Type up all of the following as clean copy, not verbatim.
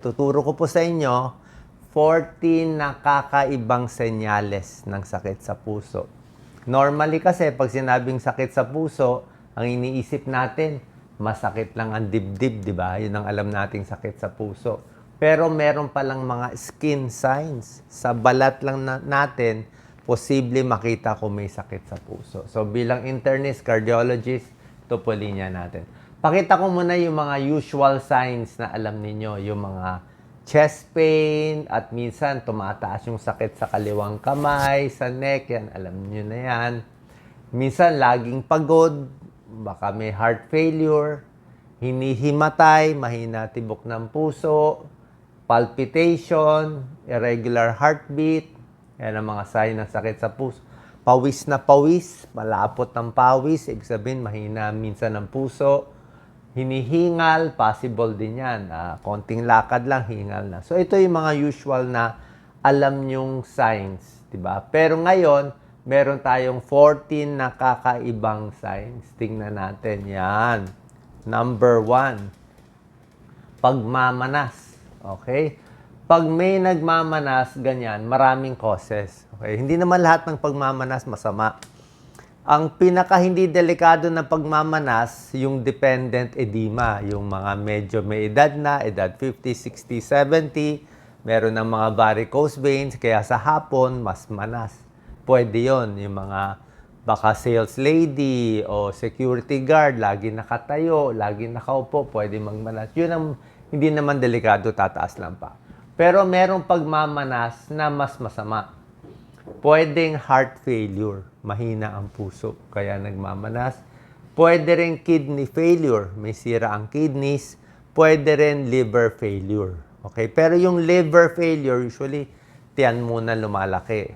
Tuturo ko po sa inyo 14 nakakaibang senyales ng sakit sa puso. Normally kasi pag sinabing sakit sa puso, ang iniisip natin, masakit lang ang dibdib, di ba? Yun ang alam nating sakit sa puso. Pero meron palang mga skin signs. Sa balat lang natin, posible makita kung may sakit sa puso. So bilang internist, cardiologist, ito po linya natin. Pakita ko muna yung mga usual signs na alam ninyo, yung mga chest pain at minsan tumataas yung sakit sa kaliwang kamay, sa neck, yan, alam niyo na yan. Minsan laging pagod, baka may heart failure, hinihimatay, mahina tibok ng puso, palpitation, irregular heartbeat, yan ang mga sign ng sakit sa puso. Pawis na pawis, malapot ng pawis, ibig sabihin mahina minsan ng puso. Hinihingal, possible din yan. Konting lakad lang, hingal na. So, ito yung mga usual na alam nyong signs, diba? Pero ngayon, meron tayong 14 na kakaibang signs. Tingnan natin yan. Number 1, pagmamanas. Okay? Pag may nagmamanas, ganyan, maraming causes. Okay? Hindi naman lahat ng pagmamanas masama. Ang pinaka hindi delikado na pagmamanas, yung dependent edema, yung mga medyo may edad na, edad 50, 60, 70, meron ng mga varicose veins, kaya sa hapon, mas manas. Pwede yon yung mga baka sales lady o security guard, lagi nakatayo, lagi nakaupo, pwede magmanas. Yun ang hindi naman delikado, tataas lang pa. Pero merong pagmamanas na mas masama. Pwedeng heart failure, mahina ang puso, kaya nagmamanas. Pwede rin kidney failure, may sira ang kidneys. Pwede rin liver failure. Okay? Pero yung liver failure, usually, tiyan muna lumalaki.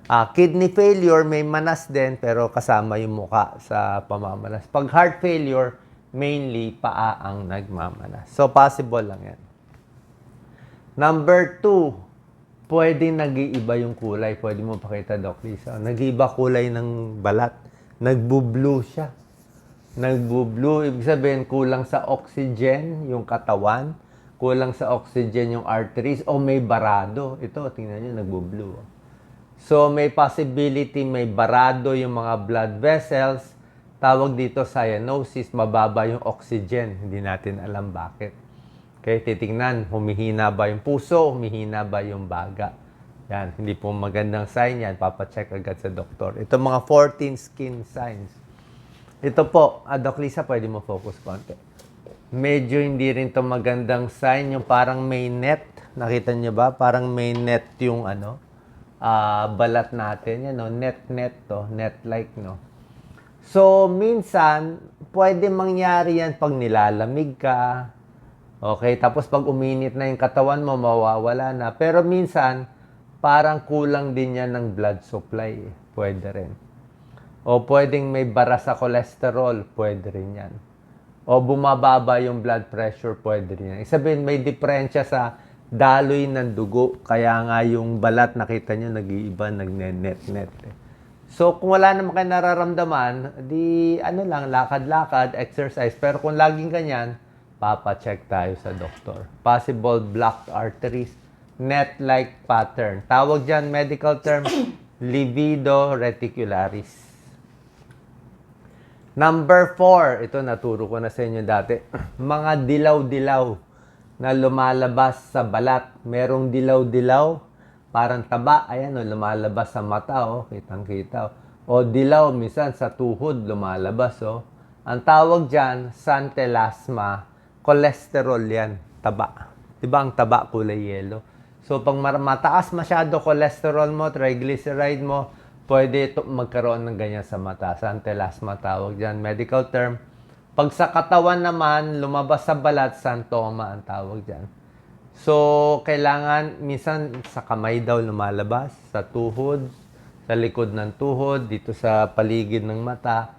Kidney failure, may manas din, pero kasama yung muka sa pamamanas. Pag heart failure, mainly paa ang nagmamanas. So, possible lang yan. Number 2, pwede nag-iiba yung kulay. Pwede mo pakita, Doc Lisa. Nag-iiba kulay ng balat. Nagbu-blue siya. Nagbu-blue, ibig sabihin kulang sa oxygen yung katawan, kulang sa oxygen yung arteries, o may barado. Ito, tingnan nyo, nagbu-blue. So, may possibility may barado yung mga blood vessels. Tawag dito cyanosis, mababa yung oxygen. Hindi natin alam bakit. Okay, titingnan, humihina ba yung puso, humihina ba yung baga. Yan, hindi po magandang sign yan. Papacheck agad sa doktor. Ito mga 14 skin signs. Ito po, Doc Lisa, pwede mo focus konti. Medyo hindi rin to magandang sign. Yung parang may net. Nakita niyo ba? Parang may net yung balat natin. Yan, no? Net to. Net-like, no? So, minsan, pwede mangyari yan pag nilalamig ka. Okay, tapos pag uminit na yung katawan mo, mawawala na. Pero minsan, parang kulang din yan ng blood supply. Pwede rin. O pwedeng may bara sa cholesterol, pwede rin yan. O bumababa yung blood pressure, pwede rin yan. Isabihin, may diferensya sa daloy ng dugo. Kaya nga yung balat, nakita nyo, nag-iiba, nag-net-net. So, kung wala naman kayo nararamdaman, di lang, lakad-lakad, exercise. Pero kung laging ganyan, papacheck tayo sa doktor. Possible blocked arteries, net-like pattern. Tawag dyan, medical term, livedo reticularis. Number 4, ito naturo ko na sa inyo dati, mga dilaw-dilaw na lumalabas sa balat. Merong dilaw-dilaw, parang taba, ayan, lumalabas sa mata, kitang-kita. O dilaw, minsan sa tuhod, lumalabas, Ang tawag dyan, santelasma, cholesterol yan, taba. Diba ang taba kulay yellow? So, pag mataas masyado cholesterol mo, triglyceride mo, pwede ito magkaroon ng ganyan sa mata. Santelasma tawag dyan, medical term. Pag sa katawan naman, lumabas sa balat, santoma ang tawag dyan. So, kailangan, minsan sa kamay daw lumalabas, sa tuhod, sa likod ng tuhod, dito sa paligid ng mata.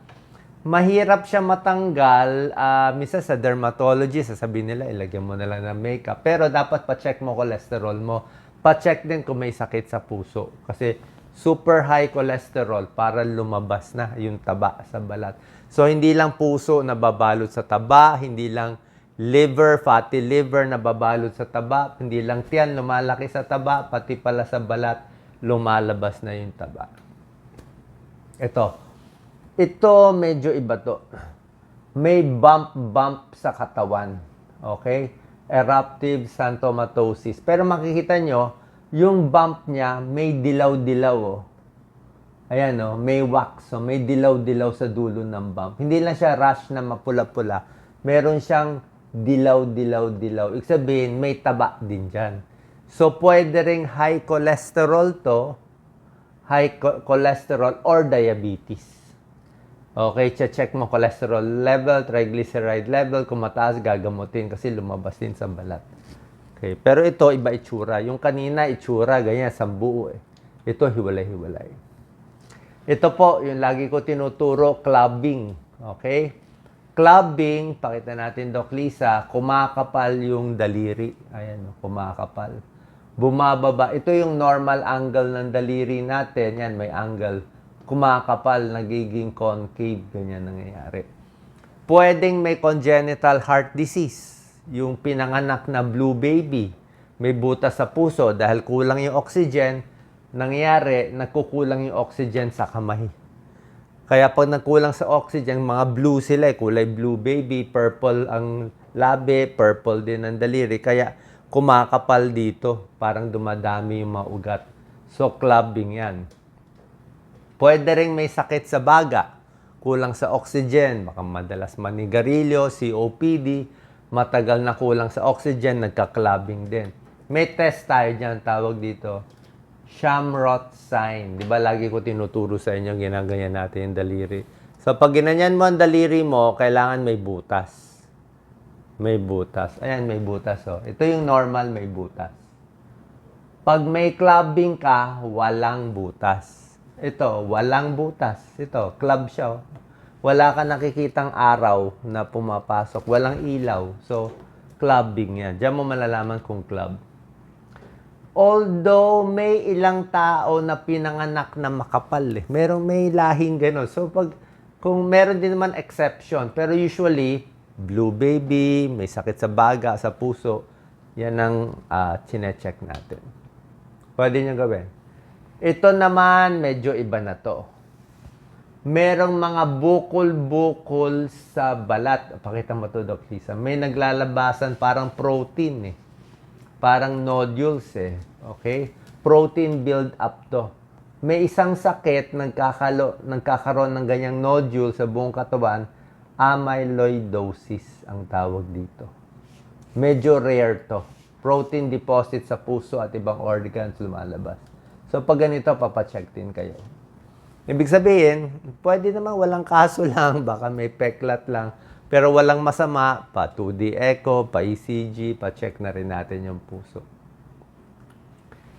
Mahirap siya matanggal. Minsan sa dermatologist, sasabihin nila, ilagyan mo na lang ng makeup. Pero dapat pa-check mo cholesterol mo. Pa-check din kung may sakit sa puso. Kasi super high cholesterol para lumabas na yung taba sa balat. So, hindi lang puso na babalot sa taba, hindi lang liver, fatty liver, nababalot sa taba. Hindi lang tiyan, lumalaki sa taba, pati pala sa balat, lumalabas na yung taba. Ito medyo iba to. May bump sa katawan. Okay? Eruptive xanthomatosis. Pero makikita nyo, yung bump niya may dilaw-dilaw. Oh. Ayan, oh, may wax. So, may dilaw-dilaw sa dulo ng bump. Hindi lang siya rash na mapula-pula. Meron siyang dilaw-dilaw-dilaw. Ibig sabihin, may taba din dyan. So, pwede ring high cholesterol to, high cholesterol or diabetes. Okay, check mo cholesterol level, triglyceride level. Kung mataas, gagamutin kasi lumabas din sa balat. Okay, pero ito, iba itsura. Yung kanina, itsura, ganyan, sambuo eh. Ito, hiwalay-hiwalay. Ito po, yung lagi ko tinuturo, clubbing. Okay? Clubbing, pakita natin, Doc Lisa, kumakapal yung daliri. Ayan, kumakapal. Bumababa. Ito yung normal angle ng daliri natin. Yan, may angle. Kumakapal, nagiging concave. Ganyan nangyayari. Pwedeng may congenital heart disease. Yung pinanganak na blue baby. May butas sa puso dahil kulang yung oxygen. Nangyayari, nagkukulang yung oxygen sa kamay. Kaya pag nagkulang sa oxygen, mga blue sila, kulay blue baby, purple ang labi, purple din ang daliri. Kaya kumakapal dito, parang dumadami yung mga ugat. So, clubbing yan. Pwede rin may sakit sa baga, kulang sa oxygen, baka madalas manigarilyo, COPD, matagal na kulang sa oxygen, nagka-clubbing din. May test tayo dyan, tawag dito, Shamroth sign. Di ba lagi ko tinuturo sa inyo, ginaganyan natin yung daliri. So, pag ginanyan mo ang daliri mo, kailangan may butas. May butas. Ayan, may butas. Oh. Ito yung normal, may butas. Pag may clubbing ka, walang butas. Ito, walang butas. Ito, club siya. Oh. Wala ka nakikitang araw na pumapasok. Walang ilaw. So, clubbing yan. Diyan mo malalaman kung club. Although may ilang tao na pinanganak na makapal eh. May lahing gano'n. So kung meron din naman exception, pero usually blue baby, may sakit sa baga, sa puso, yan ang chine-check natin. Pwede nyo gawin. Ito naman medyo iba na to. Merong mga bukol-bukol sa balat. Pakita mo to, Doc Lisa. May naglalabasan parang protein eh. Parang nodules eh. Okay? Protein build up to. May isang sakit nagkakaroon ng ganyang nodule sa buong katawan, amyloidosis ang tawag dito. Medyo rare to. Protein deposit sa puso at ibang organs lumalabas. So pag ganito, papacheck din kayo. Ibig sabihin, pwede naman walang kaso lang, baka may peklat lang. Pero walang masama, pa 2D echo, pa ECG, pa-check na rin natin yung puso.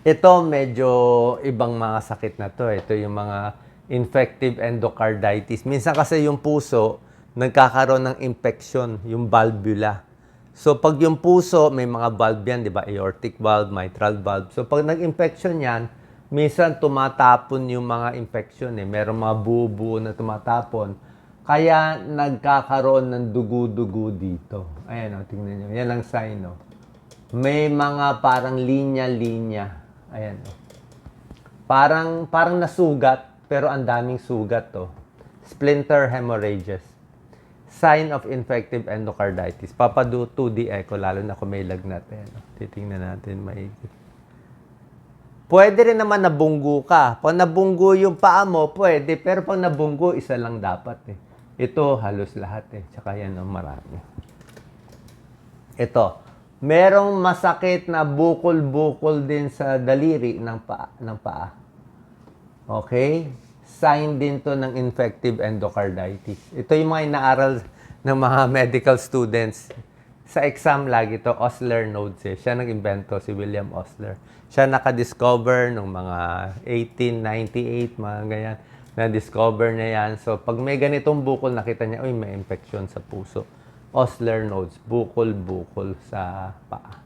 Ito medyo ibang mga sakit na to. Ito yung mga infective endocarditis. Minsan kasi yung puso, nagkakaroon ng infection, yung valvula. So pag yung puso, may mga valve yan, di ba? Aortic valve, mitral valve. So pag nag-infection yan, minsan tumatapon yung mga infection. Merong mga buo-buo na tumatapon. Kaya nagkakaroon ng dugo-dugo dito. Ayan o, tingnan nyo. Yan ang sign o. May mga parang linya-linya. Ayan o. Parang nasugat, pero ang daming sugat to. Splinter hemorrhages. Sign of infective endocarditis. Papado 2D echo, lalo na kung may lagnat. Ayan o. Titingnan natin maigi. Pwede rin naman nabunggo ka. Pag nabunggo yung paa mo, pwede. Pero pag nabunggo, isa lang dapat eh. Ito, halos lahat eh. Tsaka yan ang marami. Ito, merong masakit na bukol-bukol din sa daliri ng paa. Okay? Sign din to ng infective endocarditis. Ito yung mga inaaral ng mga medical students. Sa exam lagi to, Osler nodes eh. Siya nag-invento, si William Osler. Siya nakadiscover nung mga 1898, mga ganyan. Na-discover niya yan. So, pag may ganitong bukol, nakita niya, uy, may infection sa puso. Osler nodes, bukol-bukol sa paa.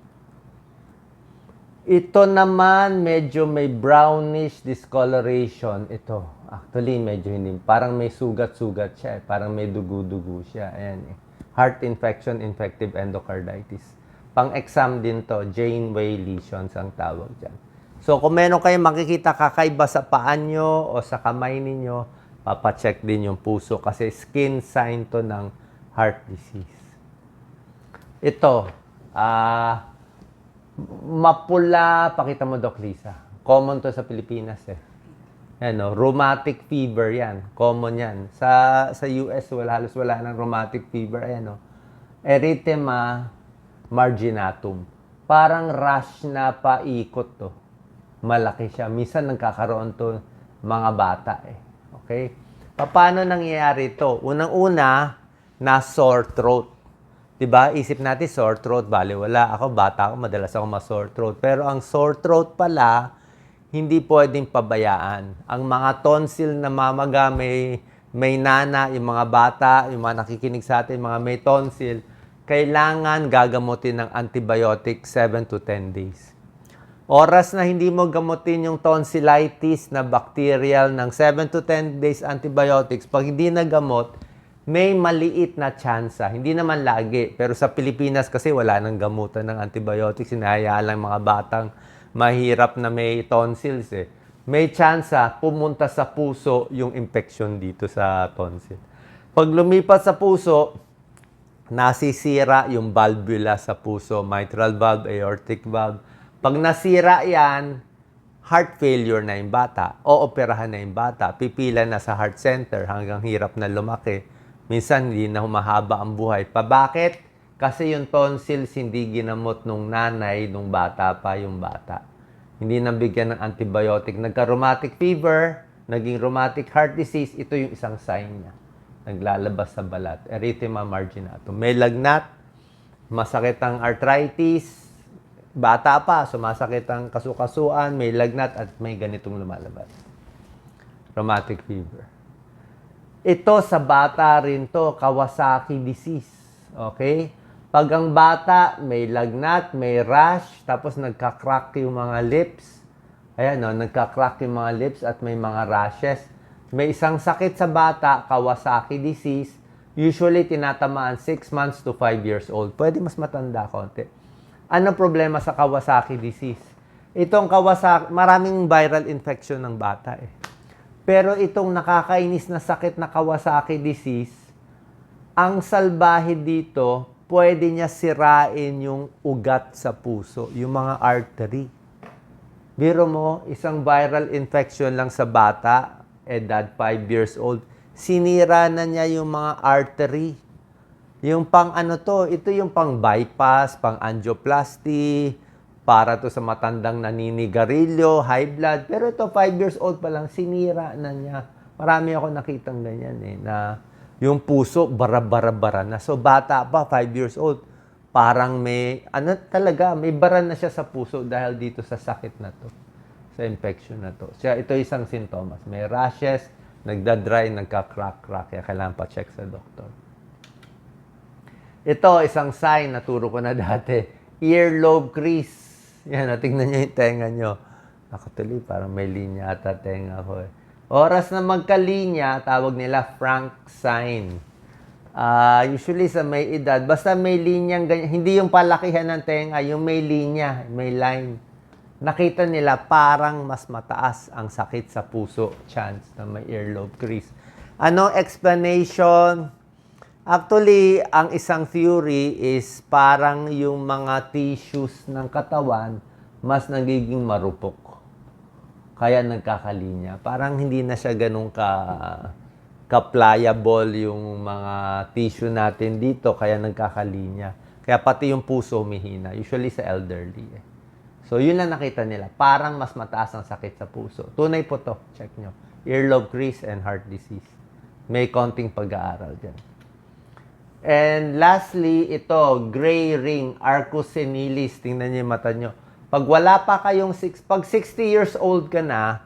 Ito naman, medyo may brownish discoloration. Ito, actually, medyo hindi. Parang may sugat-sugat siya. Parang may dugo-dugo siya. Ayan eh. heart infection, infective endocarditis. Pang-exam din to, Janeway lesions ang tawag dyan. So, kung meron kayong makikita kakaiba sa paan nyo o sa kamay ninyo, papacheck din yung puso kasi skin sign to ng heart disease. Ito, mapula, pakita mo, Doc Lisa. Common to sa Pilipinas eh. Ano, rheumatic fever yan. Common yan. Sa US, halos wala ng rheumatic fever. Ayan, erythema marginatum. Parang rash na paikot to. Malaki siya. Minsan nagkakaroon to mga bata eh. Okay? Paano nangyayari to? Unang-una, na sore throat. Diba? Isip natin sore throat, bali wala. Ako, bata ako, madalas ako ma-sore throat. Pero ang sore throat pala, hindi pwedeng pabayaan. Ang mga tonsil na mamaga, may nana, yung mga bata, yung mga nakikinig sa atin, mga may tonsil, kailangan gagamutin ng antibiotic 7 to 10 days. Oras na hindi mo gamutin yung tonsillitis na bacterial ng 7 to 10 days antibiotics, pag hindi nagamot, may maliit na tsansa. Hindi naman lagi, pero sa Pilipinas kasi wala nang gamutan ng antibiotics. Hinahayaan lang mga batang mahirap na may tonsils eh. May tsansa pumunta sa puso yung infection dito sa tonsil. Pag lumipat sa puso, nasisira yung valvula sa puso, mitral valve, aortic valve. Pag nasira yan, heart failure na yung bata, o operahan na yung bata, pipila na sa heart center hanggang hirap na lumaki. Minsan hindi na humahaba ang buhay. Bakit? Kasi yung tonsils hindi ginamot nung nanay, nung bata pa yung bata. Hindi nabigyan ng antibiotic. Nagka-rheumatic fever, naging rheumatic heart disease, ito yung isang sign niya. Naglalabas sa balat. Erythema marginatum. May lagnat, masakit ang arthritis, bata pa, sumasakit ang kasukasuan, may lagnat at may ganitong lumalabas. Rheumatic fever. Ito sa bata rin to, Kawasaki disease. Okay? Pag ang bata may lagnat, may rash, tapos nagka-crack yung mga lips. Ayan, nagka-crack yung mga lips at may mga rashes. May isang sakit sa bata, Kawasaki disease. Usually, tinatamaan 6 months to 5 years old. Pwede mas matanda konti. Ano problema sa Kawasaki disease? Itong Kawasaki, maraming viral infection ng bata eh. Pero itong nakakainis na sakit na Kawasaki disease, ang salbahe dito, pwede niya sirain yung ugat sa puso, yung mga artery. Biro mo, isang viral infection lang sa bata, edad 5 years old, sinira na niya yung mga artery. Yung pang ito yung pang bypass, pang angioplasty, para to sa matandang naninigarilyo, high blood. Pero ito, 5 years old pa lang, sinira na niya. Marami ako nakitang ganyan eh, na yung puso, bara-bara-bara na. So, bata pa, 5 years old, parang may bara na siya sa puso dahil dito sa sakit na to, sa infection na to. Ito isang sintomas. May rashes, nagda-dry, nagka-crack-crack. Kaya kailangan pa-check sa doktor. Ito, isang sign, naturo ko na dati. Earlobe crease. Yan, tingnan nyo yung tenga nyo. Ako tuloy, parang may linya ata tenga ko eh. Oras na magkalinya, tawag nila Frank sign. Usually sa may edad, basta may linyang ganyan, hindi yung palakihan ng tenga, yung may linya, may line. Nakita nila parang mas mataas ang sakit sa puso, chance na may earlobe crease. Anong explanation? Actually, ang isang theory is parang yung mga tissues ng katawan mas nagiging marupok. Kaya nagkakalinya. Parang hindi na siya ganun ka-pliable yung mga tissue natin dito, kaya nagkakalinya. Kaya pati yung puso humihina, usually sa elderly. So, yun lang nakita nila. Parang mas mataas ang sakit sa puso. Tunay po to. Check nyo. Earlobe crease and heart disease. May konting pag-aaral dyan. And lastly, ito, gray ring, arcus senilis. Tingnan niyo yung mata nyo. Pag wala pa kayong, pag 60 years old ka na,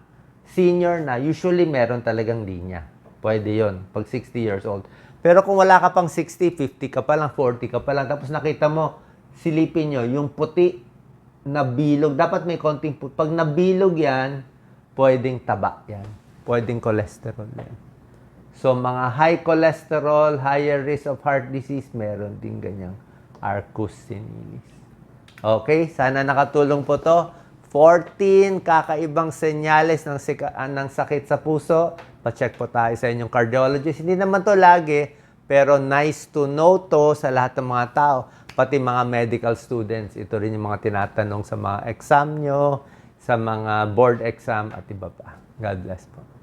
senior na, usually meron talagang linya. Pwede yon pag 60 years old. Pero kung wala ka pang 60, 50 ka pa lang, 40 ka pa lang, tapos nakita mo, silipin nyo, yung puti na bilog, dapat may konting puti. Pag nabilog yan, pwedeng taba yan. Pwedeng cholesterol yan. So, mga high cholesterol, higher risk of heart disease, meron din ganyang Arcus senilis. Okay, sana nakatulong po to. 14 kakaibang senyales ng sakit sa puso. Pa-check po tayo sa inyong cardiologist. Hindi naman to lagi, pero nice to know to sa lahat ng mga tao, pati mga medical students. Ito rin yung mga tinatanong sa mga exam nyo, sa mga board exam at iba pa. God bless po.